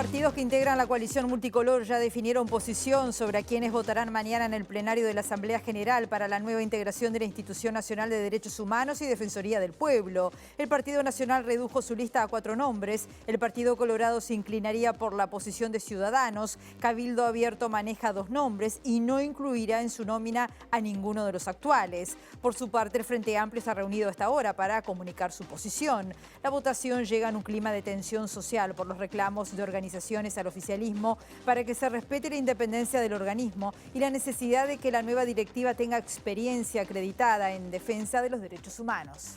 partidos que integran la coalición multicolor ya definieron posición sobre a quienes votarán mañana en el plenario de la Asamblea General para la nueva integración de la Institución Nacional de Derechos Humanos y Defensoría del Pueblo. El Partido Nacional redujo su lista a 4 nombres. El Partido Colorado se inclinaría por la posición de Ciudadanos. Cabildo Abierto maneja 2 nombres y no incluirá en su nómina a ninguno de los actuales. Por su parte, el Frente Amplio está reunido a esta hora para comunicar su posición. La votación llega en un clima de tensión social por los reclamos de organizaciones al oficialismo para que se respete la independencia del organismo y la necesidad de que la nueva directiva tenga experiencia acreditada en defensa de los derechos humanos.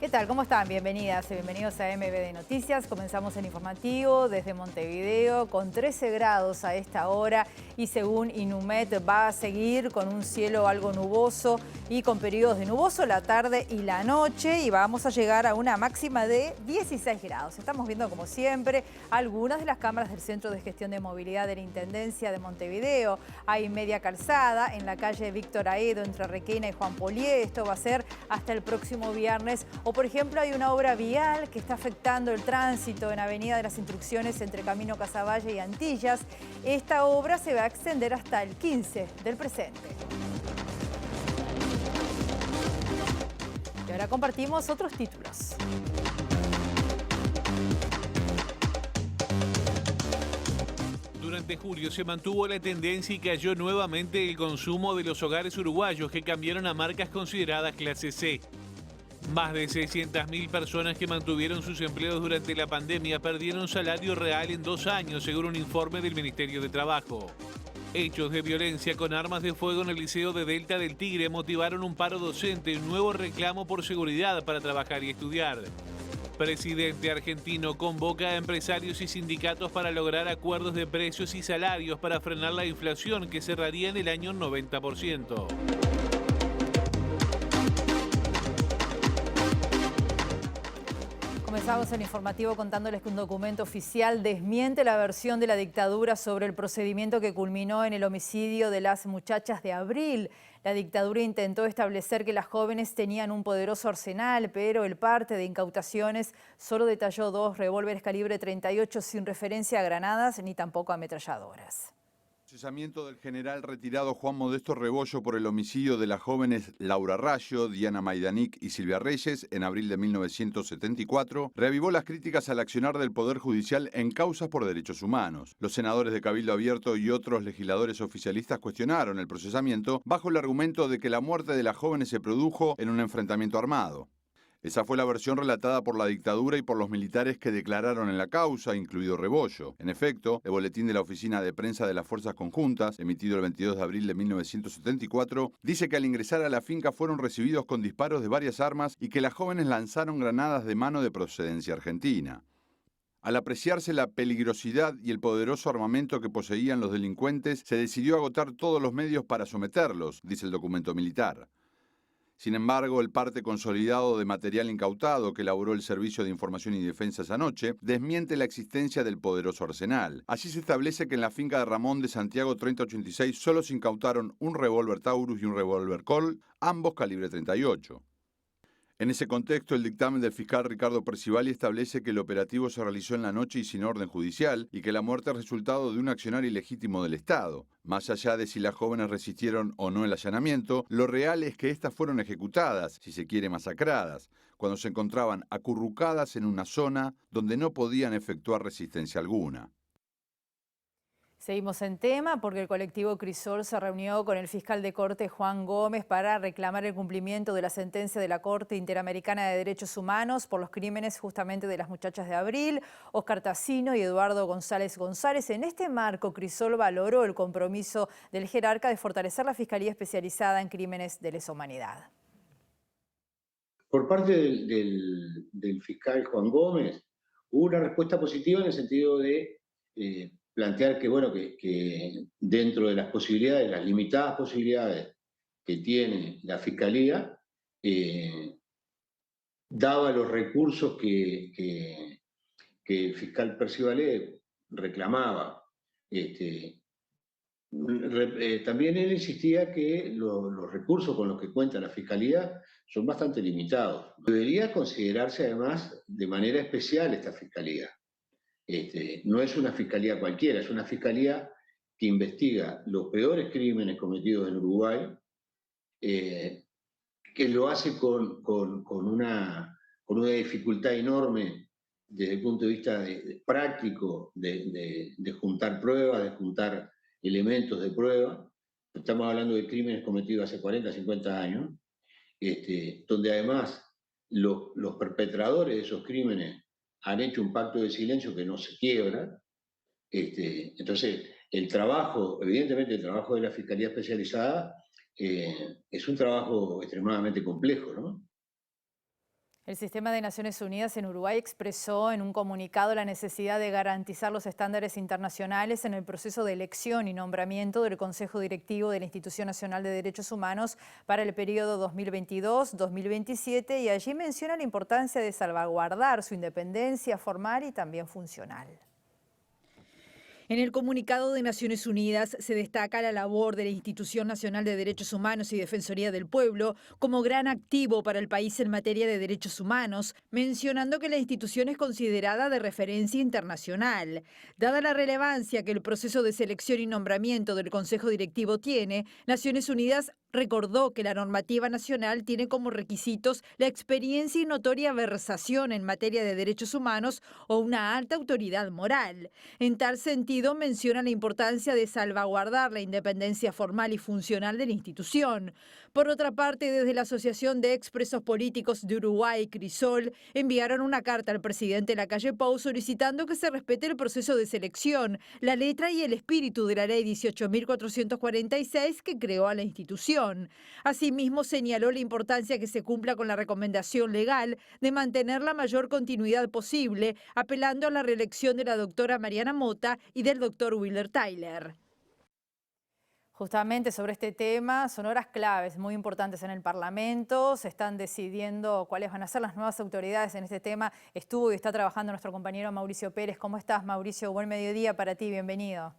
¿Qué tal? ¿Cómo están? Bienvenidas y bienvenidos a MBD Noticias. Comenzamos el informativo desde Montevideo con 13 grados a esta hora y según Inumet va a seguir con un cielo algo nuboso y con periodos de nuboso la tarde y la noche y vamos a llegar a una máxima de 16 grados. Estamos viendo como siempre algunas de las cámaras del Centro de Gestión de Movilidad de la Intendencia de Montevideo. Hay media calzada en la calle Víctor Aedo entre Requena y Juan Polié. Esto va a ser hasta el próximo viernes. O por ejemplo hay una obra vial que está afectando el tránsito en Avenida de las Instrucciones entre Camino Casavalle y Antillas. Esta obra se va a extender hasta el 15 del presente. Y ahora compartimos otros títulos. Durante julio se mantuvo la tendencia y cayó nuevamente el consumo de los hogares uruguayos que cambiaron a marcas consideradas clase C. Más de 600.000 personas que mantuvieron sus empleos durante la pandemia perdieron salario real en 2 años, según un informe del Ministerio de Trabajo. Hechos de violencia con armas de fuego en el Liceo de Delta del Tigre motivaron un paro docente y un nuevo reclamo por seguridad para trabajar y estudiar. Presidente argentino convoca a empresarios y sindicatos para lograr acuerdos de precios y salarios para frenar la inflación que cerraría en el año 90%. Comenzamos el informativo contándoles que un documento oficial desmiente la versión de la dictadura sobre el procedimiento que culminó en el homicidio de las muchachas de Abril. La dictadura intentó establecer que las jóvenes tenían un poderoso arsenal, pero el parte de incautaciones solo detalló 2 revólveres calibre 38 sin referencia a granadas ni tampoco a ametralladoras. Procesamiento del general retirado Juan Modesto Rebollo por el homicidio de las jóvenes Laura Rayo, Diana Maidanic y Silvia Reyes en abril de 1974 reavivó las críticas al accionar del Poder Judicial en causas por derechos humanos. Los senadores de Cabildo Abierto y otros legisladores oficialistas cuestionaron el procesamiento bajo el argumento de que la muerte de las jóvenes se produjo en un enfrentamiento armado. Esa fue la versión relatada por la dictadura y por los militares que declararon en la causa, incluido Rebollo. En efecto, el boletín de la Oficina de Prensa de las Fuerzas Conjuntas, emitido el 22 de abril de 1974, dice que al ingresar a la finca fueron recibidos con disparos de varias armas y que las jóvenes lanzaron granadas de mano de procedencia argentina. Al apreciarse la peligrosidad y el poderoso armamento que poseían los delincuentes, se decidió agotar todos los medios para someterlos, dice el documento militar. Sin embargo, el parte consolidado de material incautado que elaboró el Servicio de Información y Defensa esa noche desmiente la existencia del poderoso arsenal. Allí se establece que en la finca de Ramón de Santiago 3086 solo se incautaron un revólver Taurus y un revólver Colt, ambos calibre 38. En ese contexto, el dictamen del fiscal Ricardo Percivali establece que el operativo se realizó en la noche y sin orden judicial y que la muerte es resultado de un accionar ilegítimo del Estado. Más allá de si las jóvenes resistieron o no el allanamiento, lo real es que éstas fueron ejecutadas, si se quiere masacradas, cuando se encontraban acurrucadas en una zona donde no podían efectuar resistencia alguna. Seguimos en tema porque el colectivo Crisol se reunió con el fiscal de Corte Juan Gómez para reclamar el cumplimiento de la sentencia de la Corte Interamericana de Derechos Humanos por los crímenes justamente de las muchachas de Abril, Oscar Tassino y Eduardo González González. En este marco, Crisol valoró el compromiso del jerarca de fortalecer la Fiscalía Especializada en Crímenes de Lesa Humanidad. Por parte del fiscal Juan Gómez, hubo una respuesta positiva en el sentido de plantear que, bueno, que dentro de las posibilidades, las limitadas posibilidades que tiene la Fiscalía, daba los recursos que el fiscal Percivale reclamaba, También él insistía que los recursos con los que cuenta la Fiscalía son bastante limitados. Debería considerarse además de manera especial esta Fiscalía. No es una Fiscalía cualquiera, es una Fiscalía que investiga los peores crímenes cometidos en Uruguay, que lo hace con una dificultad enorme desde el punto de vista práctico de juntar pruebas, de juntar elementos de prueba. Estamos hablando de crímenes cometidos hace 40, 50 años, donde además los perpetradores de esos crímenes han hecho un pacto de silencio que no se quiebra. Entonces, evidentemente el trabajo de la Fiscalía Especializada es un trabajo extremadamente complejo, ¿no? El Sistema de Naciones Unidas en Uruguay expresó en un comunicado la necesidad de garantizar los estándares internacionales en el proceso de elección y nombramiento del Consejo Directivo de la Institución Nacional de Derechos Humanos para el periodo 2022-2027 y allí menciona la importancia de salvaguardar su independencia formal y también funcional. En el comunicado de Naciones Unidas se destaca la labor de la Institución Nacional de Derechos Humanos y Defensoría del Pueblo como gran activo para el país en materia de derechos humanos, mencionando que la institución es considerada de referencia internacional. Dada la relevancia que el proceso de selección y nombramiento del Consejo Directivo tiene, Naciones Unidas recordó que la normativa nacional tiene como requisitos la experiencia y notoria versación en materia de derechos humanos o una alta autoridad moral. En tal sentido, menciona la importancia de salvaguardar la independencia formal y funcional de la institución. Por otra parte, desde la Asociación de Expresos Políticos de Uruguay, CRISOL, enviaron una carta al presidente Lacalle Pou solicitando que se respete el proceso de selección, la letra y el espíritu de la Ley 18.446 que creó a la institución. Asimismo, señaló la importancia que se cumpla con la recomendación legal de mantener la mayor continuidad posible, apelando a la reelección de la doctora Mariana Mota y del doctor Willer Tyler. Justamente sobre este tema, son horas claves muy importantes en el Parlamento, se están decidiendo cuáles van a ser las nuevas autoridades en este tema. Estuvo y está trabajando nuestro compañero Mauricio Pérez. ¿Cómo estás, Mauricio? Buen mediodía para ti, bienvenido.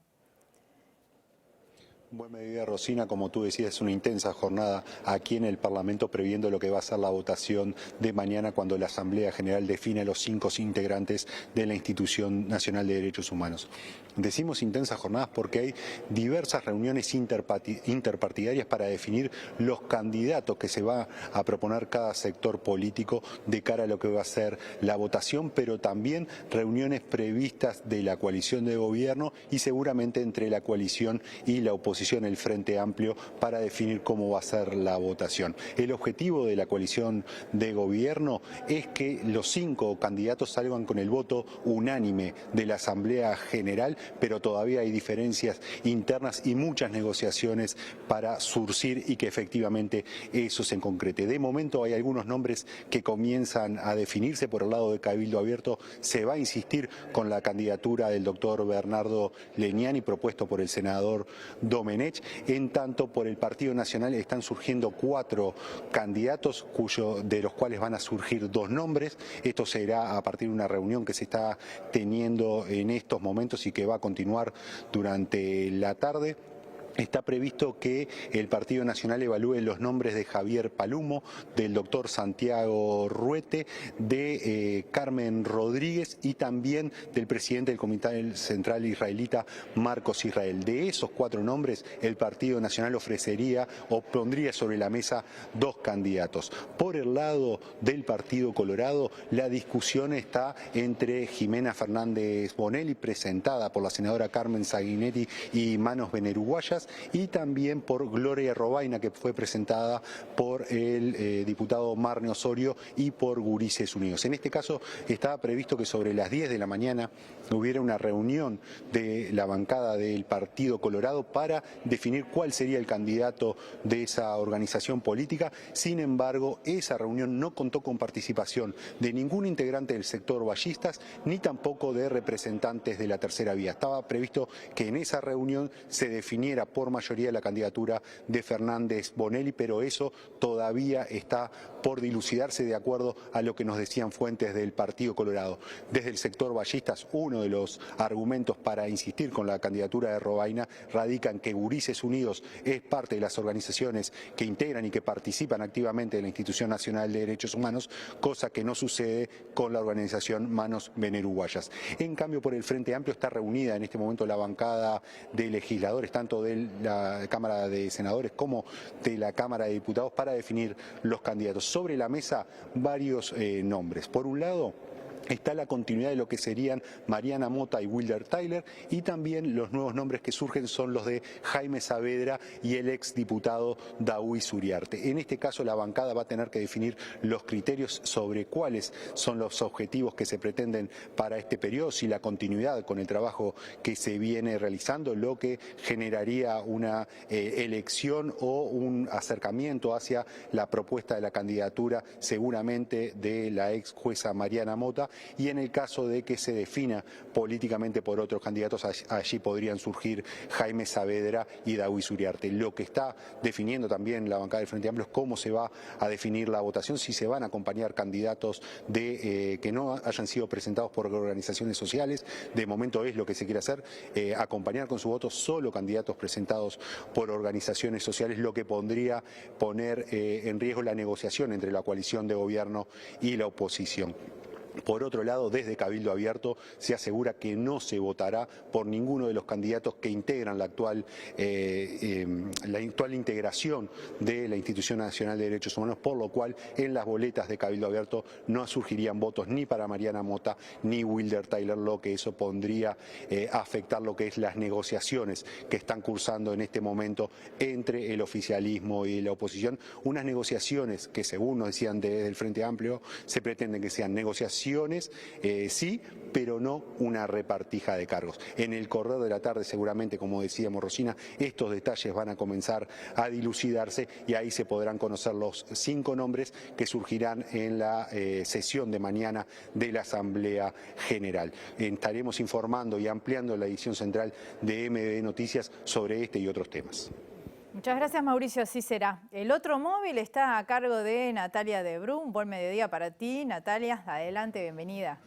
Buen mediodía, Rosina. Como tú decías, es una intensa jornada aquí en el Parlamento previendo lo que va a ser la votación de mañana cuando la Asamblea General define a los 5 integrantes de la Institución Nacional de Derechos Humanos. Decimos intensas jornadas porque hay diversas reuniones interpartidarias para definir los candidatos que se va a proponer cada sector político de cara a lo que va a ser la votación, pero también reuniones previstas de la coalición de gobierno y seguramente entre la coalición y la oposición, el Frente Amplio, para definir cómo va a ser la votación. El objetivo de la coalición de gobierno es que los 5 candidatos salgan con el voto unánime de la Asamblea General, pero todavía hay diferencias internas y muchas negociaciones para surcir y que efectivamente eso se concrete. De momento hay algunos nombres que comienzan a definirse. Por el lado de Cabildo Abierto se va a insistir con la candidatura del doctor Bernardo Legnani, propuesto por el senador Domenech. En tanto, por el Partido Nacional están surgiendo 4 candidatos, de los cuales van a surgir 2 nombres. Esto será a partir de una reunión que se está teniendo en estos momentos y que va a continuar durante la tarde. Está previsto que el Partido Nacional evalúe los nombres de Javier Palumo, del doctor Santiago Ruete, de Carmen Rodríguez y también del presidente del Comité Central Israelita, Marcos Israel. De esos 4 nombres, el Partido Nacional ofrecería o pondría sobre la mesa 2 candidatos. Por el lado del Partido Colorado, la discusión está entre Jimena Fernández Bonelli, presentada por la senadora Carmen Sanguinetti y Manos Veneruguayas, y también por Gloria Robaina, que fue presentada por el diputado Marne Osorio y por Gurises Unidos. En este caso estaba previsto que sobre las 10 de la mañana hubiera una reunión de la bancada del Partido Colorado para definir cuál sería el candidato de esa organización política. Sin embargo, esa reunión no contó con participación de ningún integrante del sector vallistas ni tampoco de representantes de la tercera vía. Estaba previsto que en esa reunión se definiera por mayoría la candidatura de Fernández Bonelli, pero eso todavía está por dilucidarse de acuerdo a lo que nos decían fuentes del Partido Colorado. Desde el sector vallistas, uno de los argumentos para insistir con la candidatura de Robaina radica en que Gurises Unidos es parte de las organizaciones que integran y que participan activamente de la Institución Nacional de Derechos Humanos, cosa que no sucede con la organización Manos Ven Uruguayas. En cambio, por el Frente Amplio está reunida en este momento la bancada de legisladores, tanto de la Cámara de Senadores como de la Cámara de Diputados, para definir los candidatos. Sobre la mesa varios nombres. Por un lado, está la continuidad de lo que serían Mariana Mota y Wilder Tyler, y también los nuevos nombres que surgen son los de Jaime Saavedra y el exdiputado Daoiz Uriarte. En este caso, la bancada va a tener que definir los criterios sobre cuáles son los objetivos que se pretenden para este periodo, si la continuidad con el trabajo que se viene realizando, lo que generaría una elección o un acercamiento hacia la propuesta de la candidatura seguramente de la ex jueza Mariana Mota, y en el caso de que se defina políticamente por otros candidatos, allí podrían surgir Jaime Saavedra y Daoiz Uriarte. Lo que está definiendo también la bancada del Frente Amplio es cómo se va a definir la votación, si se van a acompañar candidatos que no hayan sido presentados por organizaciones sociales. De momento es lo que se quiere hacer, acompañar con su voto solo candidatos presentados por organizaciones sociales, lo que podría poner en riesgo la negociación entre la coalición de gobierno y la oposición. Por otro lado, desde Cabildo Abierto se asegura que no se votará por ninguno de los candidatos que integran la actual integración de la Institución Nacional de Derechos Humanos, por lo cual en las boletas de Cabildo Abierto no surgirían votos ni para Mariana Mota ni Wilder Tyler, lo que eso pondría a afectar lo que es las negociaciones que están cursando en este momento entre el oficialismo y la oposición. Unas negociaciones que, según nos decían desde el Frente Amplio, se pretenden que sean negociaciones sí, pero no una repartija de cargos. En el correr de la tarde, seguramente, como decíamos Rosina, estos detalles van a comenzar a dilucidarse y ahí se podrán conocer los 5 nombres que surgirán en la sesión de mañana de la Asamblea General. Estaremos informando y ampliando la edición central de MB Noticias sobre este y otros temas. Muchas gracias, Mauricio, así será. El otro móvil está a cargo de Natalia de Brum. Buen mediodía para ti, Natalia. Adelante, bienvenida.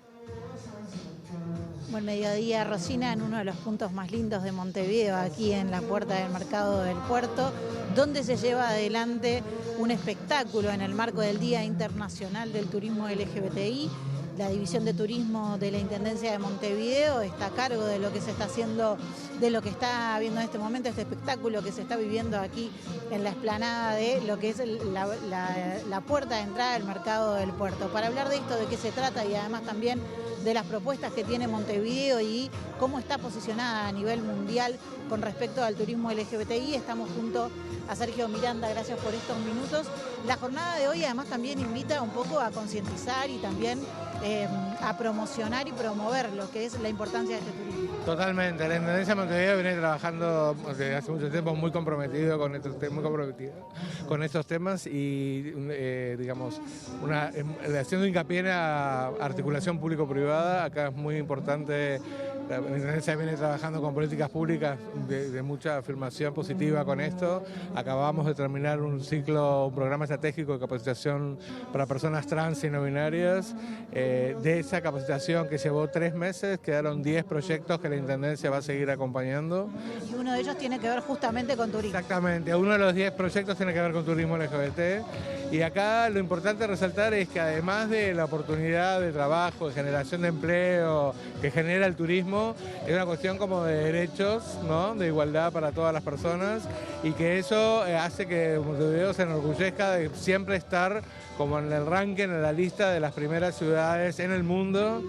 Buen mediodía, Rosina, en uno de los puntos más lindos de Montevideo, aquí en la puerta del Mercado del Puerto, donde se lleva adelante un espectáculo en el marco del Día Internacional del Turismo LGBTI. La División de Turismo de la Intendencia de Montevideo está a cargo de lo que se está haciendo, de lo que está viendo en este momento, este espectáculo que se está viviendo aquí en la explanada de lo que es la puerta de entrada del Mercado del Puerto. Para hablar de esto, de qué se trata y además también de las propuestas que tiene Montevideo y cómo está posicionada a nivel mundial con respecto al turismo LGBTI, estamos junto a Sergio Miranda. Gracias por estos minutos. La jornada de hoy además también invita un poco a concientizar y también a promocionar y promover lo que es la importancia de este turismo. Totalmente, la Intendencia de Montevideo viene trabajando desde hace mucho tiempo muy comprometido con estos temas y digamos haciendo hincapié en la articulación público-privada. Acá es muy importante. La Intendencia viene trabajando con políticas públicas de mucha afirmación positiva con esto. Acabamos de terminar un programa estratégico de capacitación para personas trans y no binarias. De esa capacitación que llevó 3 meses, quedaron 10 proyectos que la Intendencia va a seguir acompañando. Y uno de ellos tiene que ver justamente con turismo. Exactamente, uno de los 10 proyectos tiene que ver con turismo LGBT. Y acá lo importante resaltar es que además de la oportunidad de trabajo, de generación de empleo que genera el turismo, es una cuestión como de derechos, ¿no? De igualdad para todas las personas, y que eso hace que Montevideo se enorgullezca de siempre estar como en el ranking, en la lista de las primeras ciudades en el mundo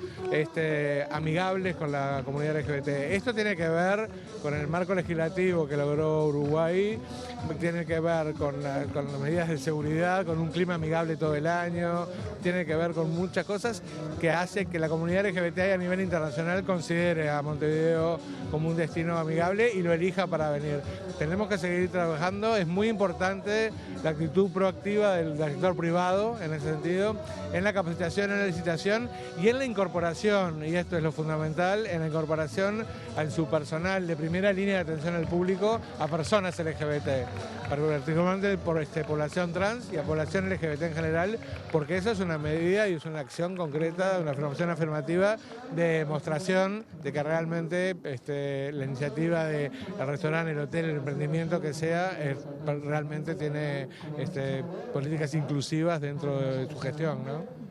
amigables con la comunidad LGBT. Esto tiene que ver con el marco legislativo que logró Uruguay, tiene que ver con las medidas de seguridad, con un clima amigable todo el año, tiene que ver con muchas cosas que hace que la comunidad LGBT a nivel internacional considere a Montevideo como un destino amigable y lo elija para venir. Tenemos que seguir trabajando, es muy importante la actitud proactiva del sector privado en ese sentido, en la capacitación, en la licitación y en la incorporación, y esto es lo fundamental, en la incorporación en su personal de primera línea de atención al público a personas LGBT, particularmente por población trans y a población LGBT en general, porque eso es una medida y es una acción concreta, una afirmación afirmativa de demostración de que realmente la iniciativa del restaurante, el hotel, el emprendimiento que sea, realmente tiene políticas inclusivas dentro de su gestión, ¿no?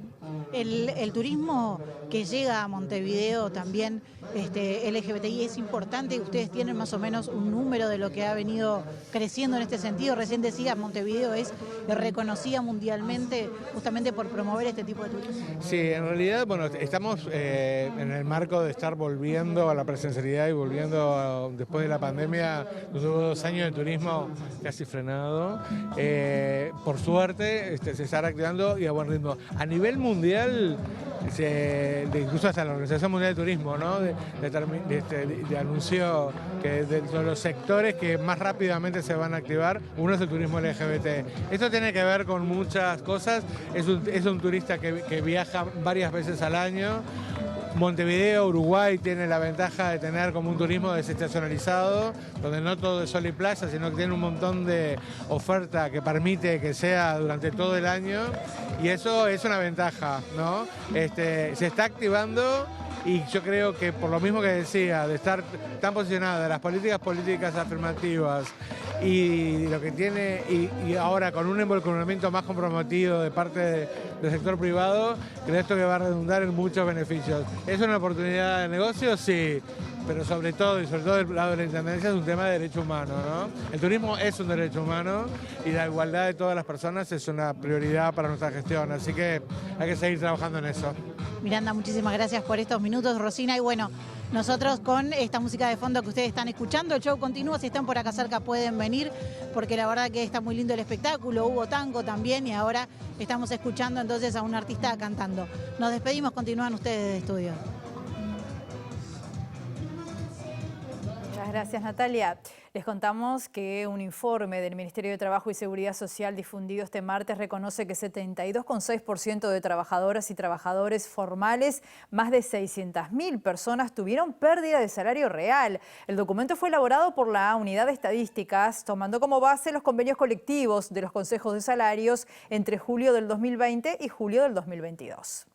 El turismo que llega a Montevideo también LGBTI es importante. Ustedes tienen más o menos un número de lo que ha venido creciendo en este sentido. Recién decías, Montevideo es reconocida mundialmente justamente por promover este tipo de turismo. Sí, en realidad, bueno, estamos en el marco de estar volviendo a la presencialidad y volviendo después de la pandemia. Hubo 2 años de turismo casi frenado. Por suerte se está reactivando y a buen ritmo. A nivel mundial, incluso hasta la Organización Mundial de Turismo, ¿no? Anunció que dentro de los sectores que más rápidamente se van a activar, uno es el turismo LGBT. Esto tiene que ver con muchas cosas. Es un turista que viaja varias veces al año. Montevideo, Uruguay, tiene la ventaja de tener como un turismo desestacionalizado, donde no todo es sol y playa, sino que tiene un montón de oferta que permite que sea durante todo el año, y eso es una ventaja, ¿no? Se está activando, y yo creo que por lo mismo que decía, de estar tan posicionada de las políticas afirmativas y lo que tiene, y ahora con un involucramiento más comprometido de parte del sector privado, creo esto que va a redundar en muchos beneficios. ¿Es una oportunidad de negocio? Sí, pero sobre todo del lado de la intendencia es un tema de derecho humano, ¿no? El turismo es un derecho humano y la igualdad de todas las personas es una prioridad para nuestra gestión, así que hay que seguir trabajando en eso. Miranda, muchísimas gracias por estos minutos, Rosina, y bueno, nosotros con esta música de fondo que ustedes están escuchando, el show continúa, si están por acá cerca pueden venir, porque la verdad que está muy lindo el espectáculo, hubo tango también y ahora estamos escuchando entonces a un artista cantando. Nos despedimos, continúan ustedes de estudio. Muchas gracias, Natalia. Les contamos que un informe del Ministerio de Trabajo y Seguridad Social difundido este martes reconoce que 72,6% de trabajadoras y trabajadores formales, más de 600.000 personas, tuvieron pérdida de salario real. El documento fue elaborado por la Unidad de Estadísticas, tomando como base los convenios colectivos de los consejos de salarios entre julio del 2020 y julio del 2022.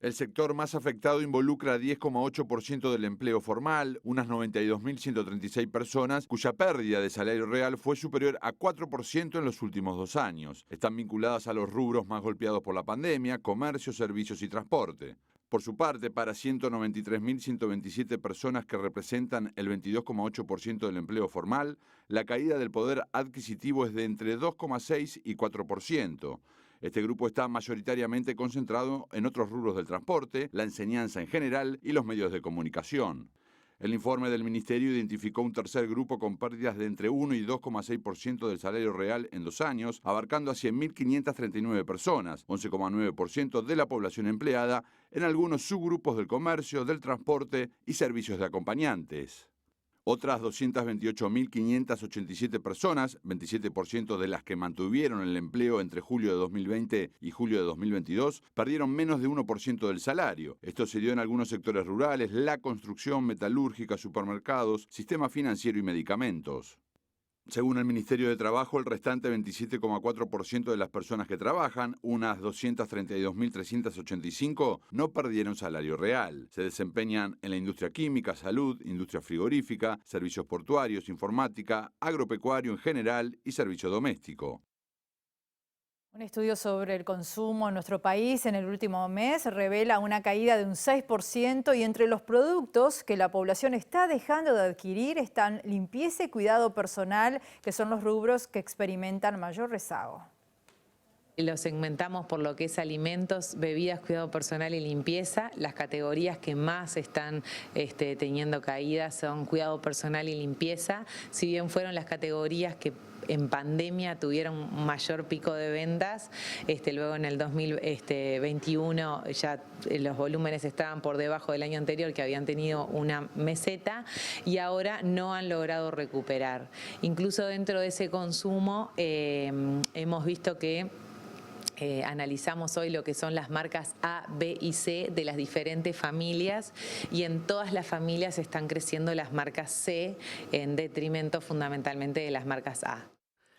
El sector más afectado involucra a 10,8% del empleo formal, unas 92.136 personas, cuya pérdida de salario real fue superior a 4% en los últimos 2 años. Están vinculadas a los rubros más golpeados por la pandemia: comercio, servicios y transporte. Por su parte, para 193.127 personas que representan el 22,8% del empleo formal, la caída del poder adquisitivo es de entre 2,6 y 4%. Este grupo está mayoritariamente concentrado en otros rubros del transporte, la enseñanza en general y los medios de comunicación. El informe del Ministerio identificó un tercer grupo con pérdidas de entre 1 y 2,6% del salario real en 2 años, abarcando a 100.539 personas, 11,9% de la población empleada, en algunos subgrupos del comercio, del transporte y servicios de acompañantes. Otras 228.587 personas, 27% de las que mantuvieron el empleo entre julio de 2020 y julio de 2022, perdieron menos de 1% del salario. Esto se dio en algunos sectores rurales: la construcción, metalúrgica, supermercados, sistema financiero y medicamentos. Según el Ministerio de Trabajo, el restante 27,4% de las personas que trabajan, unas 232.385, no perdieron salario real. Se desempeñan en la industria química, salud, industria frigorífica, servicios portuarios, informática, agropecuario en general y servicio doméstico. Un estudio sobre el consumo en nuestro país en el último mes revela una caída de un 6% y entre los productos que la población está dejando de adquirir están limpieza y cuidado personal, que son los rubros que experimentan mayor rezago. Lo segmentamos por lo que es alimentos, bebidas, cuidado personal y limpieza. Las categorías que más están teniendo caídas son cuidado personal y limpieza. Si bien fueron las categorías que en pandemia tuvieron un mayor pico de ventas, luego en el 2021 ya los volúmenes estaban por debajo del año anterior, que habían tenido una meseta, y ahora no han logrado recuperar. Incluso dentro de ese consumo hemos visto que Analizamos hoy lo que son las marcas A, B y C de las diferentes familias y en todas las familias están creciendo las marcas C en detrimento fundamentalmente de las marcas A.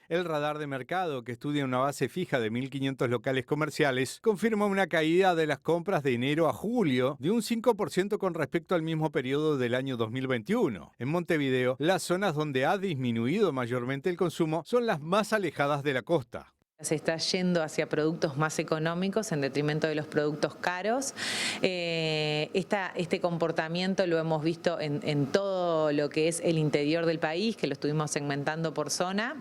El radar de mercado, que estudia una base fija de 1.500 locales comerciales, confirma una caída de las compras de enero a julio de un 5% con respecto al mismo periodo del año 2021. En Montevideo, las zonas donde ha disminuido mayormente el consumo son las más alejadas de la costa. Se está yendo hacia productos más económicos en detrimento de los productos caros. Este comportamiento lo hemos visto en todo lo que es el interior del país, que lo estuvimos segmentando por zona.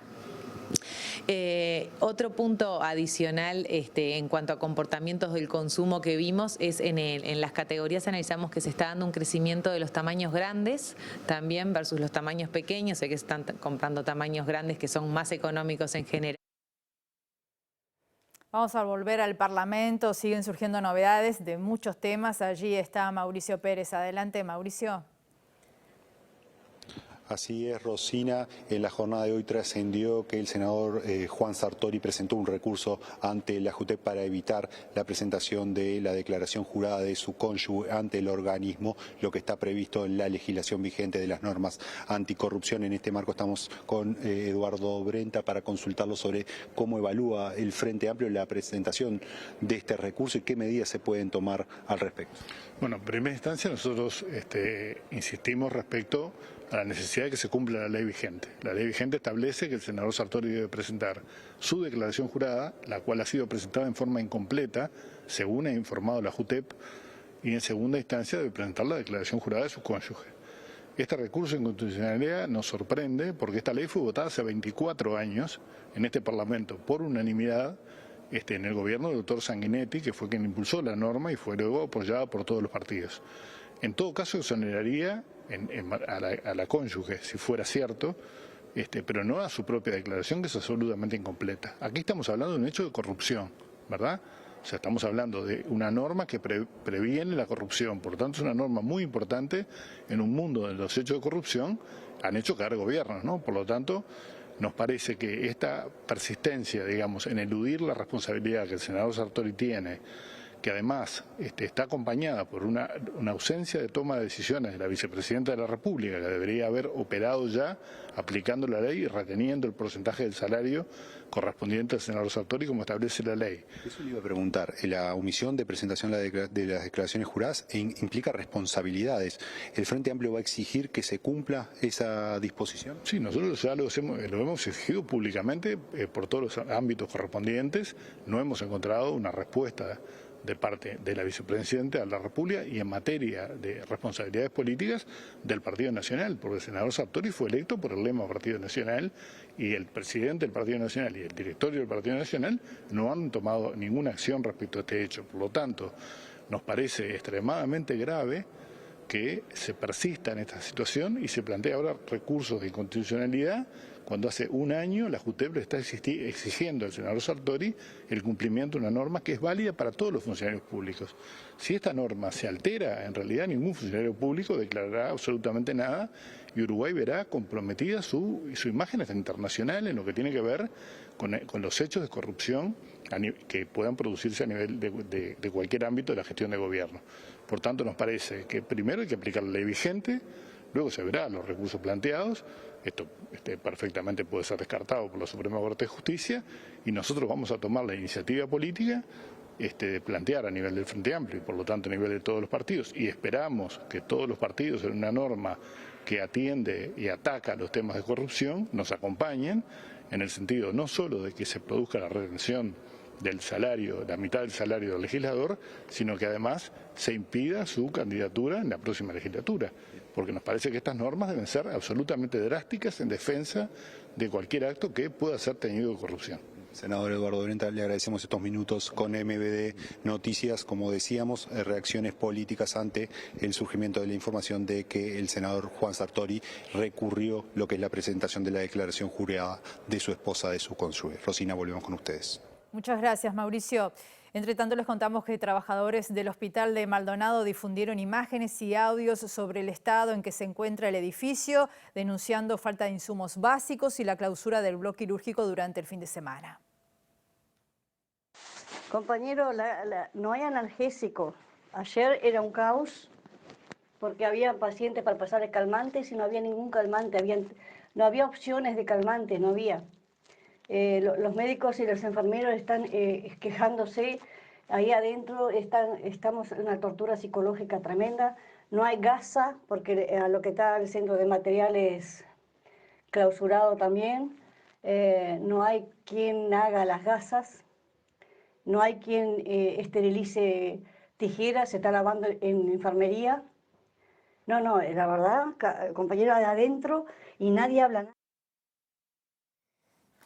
Otro punto adicional en cuanto a comportamientos del consumo que vimos es en las categorías analizamos que se está dando un crecimiento de los tamaños grandes también versus los tamaños pequeños, sé que están comprando tamaños grandes que son más económicos en general. Vamos a volver al Parlamento, siguen surgiendo novedades de muchos temas. Allí está Mauricio Pérez. Adelante, Mauricio. Así es, Rosina. En la jornada de hoy trascendió que el senador Juan Sartori presentó un recurso ante la JUTEP para evitar la presentación de la declaración jurada de su cónyuge ante el organismo, lo que está previsto en la legislación vigente de las normas anticorrupción. En este marco estamos con Eduardo Brenta para consultarlo sobre cómo evalúa el Frente Amplio la presentación de este recurso y qué medidas se pueden tomar al respecto. Bueno, en primera instancia nosotros insistimos respecto a la necesidad de que se cumpla la ley vigente. La ley vigente establece que el senador Sartori debe presentar su declaración jurada, la cual ha sido presentada en forma incompleta, según ha informado la JUTEP, y en segunda instancia debe presentar la declaración jurada de su cónyuge. Este recurso de inconstitucionalidad nos sorprende porque esta ley fue votada hace 24 años en este Parlamento por unanimidad en el gobierno del doctor Sanguinetti, que fue quien impulsó la norma y fue luego apoyada por todos los partidos. En todo caso, exoneraría a la cónyuge, si fuera cierto, pero no a su propia declaración, que es absolutamente incompleta. Aquí estamos hablando de un hecho de corrupción, ¿verdad? O sea, estamos hablando de una norma que previene la corrupción, por lo tanto es una norma muy importante en un mundo donde los hechos de corrupción han hecho caer gobiernos, ¿no? Por lo tanto, nos parece que esta persistencia, digamos, en eludir la responsabilidad que el senador Sartori tiene, que además está acompañada por una ausencia de toma de decisiones de la vicepresidenta de la República, que debería haber operado ya aplicando la ley y reteniendo el porcentaje del salario correspondiente al senador Sartori como establece la ley. Eso le iba a preguntar. La omisión de presentación de las declaraciones juradas implica responsabilidades. ¿El Frente Amplio va a exigir que se cumpla esa disposición? Sí, nosotros ya lo hemos exigido públicamente por todos los ámbitos correspondientes. No hemos encontrado una respuesta de parte de la vicepresidenta de la República y en materia de responsabilidades políticas del Partido Nacional, porque el senador Sartori fue electo por el lema Partido Nacional y el presidente del Partido Nacional y el directorio del Partido Nacional no han tomado ninguna acción respecto a este hecho. Por lo tanto, nos parece extremadamente grave que se persista en esta situación y se plantea ahora recursos de inconstitucionalidad cuando hace un año la JUTEP le está exigiendo al senador Sartori el cumplimiento de una norma que es válida para todos los funcionarios públicos. Si esta norma se altera, en realidad ningún funcionario público declarará absolutamente nada y Uruguay verá comprometida su imagen internacional en lo que tiene que ver con los hechos de corrupción que puedan producirse a nivel de cualquier ámbito de la gestión de gobierno. Por tanto, nos parece que primero hay que aplicar la ley vigente, luego se verá los recursos planteados. Esto perfectamente puede ser descartado por la Suprema Corte de Justicia y nosotros vamos a tomar la iniciativa política de plantear a nivel del Frente Amplio y por lo tanto a nivel de todos los partidos y esperamos que todos los partidos en una norma que atiende y ataca los temas de corrupción nos acompañen en el sentido no solo de que se produzca la retención del salario, la mitad del salario del legislador, sino que además se impida su candidatura en la próxima legislatura, porque nos parece que estas normas deben ser absolutamente drásticas en defensa de cualquier acto que pueda ser teñido de corrupción. Senador Eduardo Brenta, le agradecemos estos minutos con MBD Noticias. Como decíamos, reacciones políticas ante el surgimiento de la información de que el senador Juan Sartori recurrió lo que es la presentación de la declaración jurada de su esposa, de su cónyuge. Rosina, volvemos con ustedes. Muchas gracias, Mauricio. Entre tanto, les contamos que trabajadores del Hospital de Maldonado difundieron imágenes y audios sobre el estado en que se encuentra el edificio, denunciando falta de insumos básicos y la clausura del bloque quirúrgico durante el fin de semana. Compañero, no hay analgésico. Ayer era un caos porque había pacientes para pasar calmantes y no había ningún calmante, no había opciones de calmantes, no había. Los médicos y los enfermeros están quejándose, ahí adentro estamos en una tortura psicológica tremenda, no hay gasa porque a lo que está el centro de materiales clausurado también, no hay quien haga las gasas, no hay quien esterilice tijeras, se está lavando en enfermería. No, la verdad, compañero, de adentro y nadie habla nada.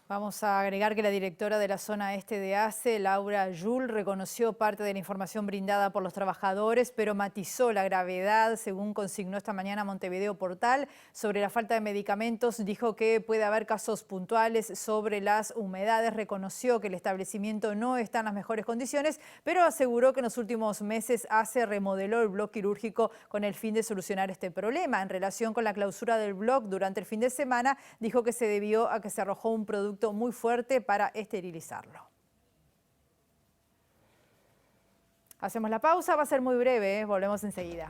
Vamos a agregar que la directora de la zona este de ACE, Laura Yull, reconoció parte de la información brindada por los trabajadores, pero matizó la gravedad, según consignó esta mañana Montevideo Portal, sobre la falta de medicamentos. Dijo que puede haber casos puntuales sobre las humedades. Reconoció que el establecimiento no está en las mejores condiciones, pero aseguró que en los últimos meses ACE remodeló el bloque quirúrgico con el fin de solucionar este problema. En relación con la clausura del bloque durante el fin de semana, dijo que se debió a que se arrojó un producto muy fuerte para esterilizarlo. Hacemos la pausa, va a ser muy breve, ¿eh? Volvemos enseguida.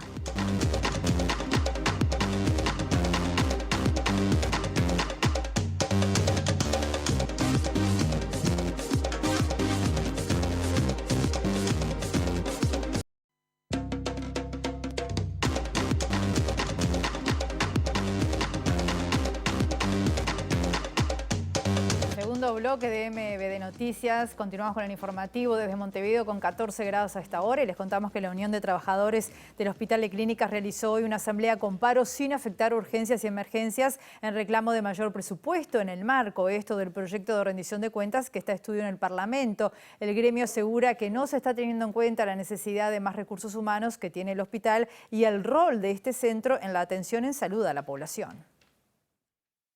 Segundo bloque de MBD Noticias. Continuamos con el informativo desde Montevideo con 14 grados a esta hora y les contamos que la Unión de Trabajadores del Hospital de Clínicas realizó hoy una asamblea con paro sin afectar urgencias y emergencias en reclamo de mayor presupuesto en el marco del proyecto de rendición de cuentas que está a estudio en el Parlamento. El gremio asegura que no se está teniendo en cuenta la necesidad de más recursos humanos que tiene el hospital y el rol de este centro en la atención en salud a la población.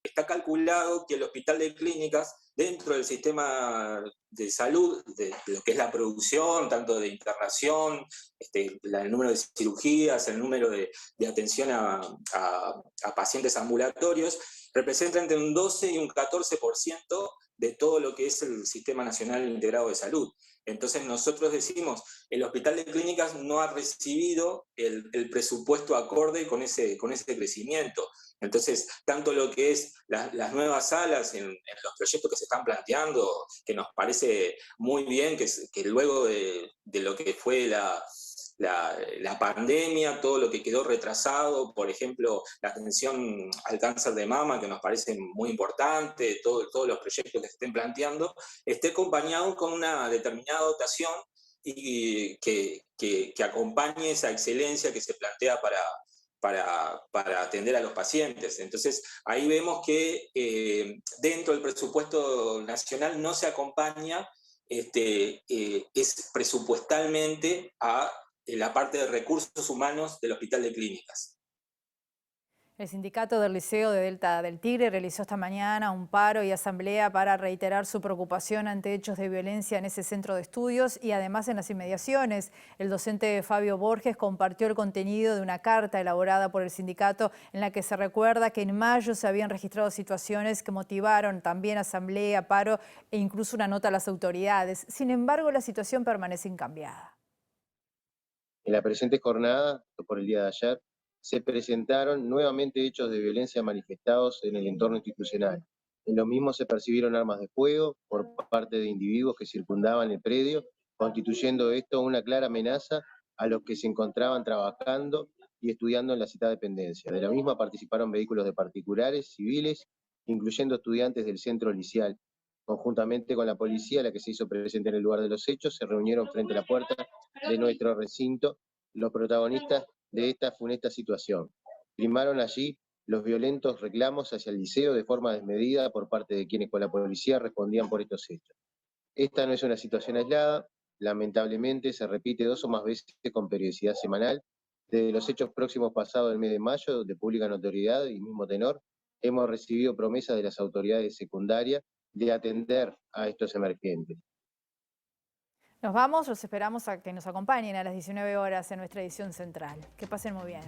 Está calculado que el Hospital de Clínicas, dentro del sistema de salud, de lo que es la producción, tanto de internación, el número de cirugías, el número de atención a pacientes ambulatorios, representa entre un 12 y un 14% de todo lo que es el Sistema Nacional Integrado de Salud. Entonces nosotros decimos, el Hospital de Clínicas no ha recibido el presupuesto acorde con ese crecimiento. Entonces, tanto lo que es las nuevas salas en los proyectos que se están planteando, que nos parece muy bien, que luego de lo que fue la pandemia, todo lo que quedó retrasado, por ejemplo, la atención al cáncer de mama, que nos parece muy importante, todos los proyectos que se estén planteando, esté acompañado con una determinada dotación y que acompañe esa excelencia que se plantea para atender a los pacientes. Entonces, ahí vemos que dentro del presupuesto nacional no se acompaña es presupuestalmente a la parte de recursos humanos del Hospital de Clínicas. El sindicato del Liceo de Delta del Tigre realizó esta mañana un paro y asamblea para reiterar su preocupación ante hechos de violencia en ese centro de estudios y además en las inmediaciones. El docente Fabio Borges compartió el contenido de una carta elaborada por el sindicato en la que se recuerda que en mayo se habían registrado situaciones que motivaron también asamblea, paro e incluso una nota a las autoridades. Sin embargo, la situación permanece incambiada. En la presente jornada, por el día de ayer, se presentaron nuevamente hechos de violencia manifestados en el entorno institucional. En lo mismo se percibieron armas de fuego por parte de individuos que circundaban el predio, constituyendo esto una clara amenaza a los que se encontraban trabajando y estudiando en la citada dependencia. De la misma participaron vehículos de particulares, civiles, incluyendo estudiantes del centro licial. Conjuntamente con la policía, la que se hizo presente en el lugar de los hechos, se reunieron frente a la puerta de nuestro recinto los protagonistas de esta funesta situación. Primaron allí los violentos reclamos hacia el liceo de forma desmedida por parte de quienes con la policía respondían por estos hechos. Esta no es una situación aislada, lamentablemente se repite 2 o más veces con periodicidad semanal. Desde los hechos próximos pasados del mes de mayo, de pública notoriedad y mismo tenor, hemos recibido promesas de las autoridades secundarias de atender a estos emergentes. Nos vamos, los esperamos a que nos acompañen a las 19 horas en nuestra edición central. Que pasen muy bien.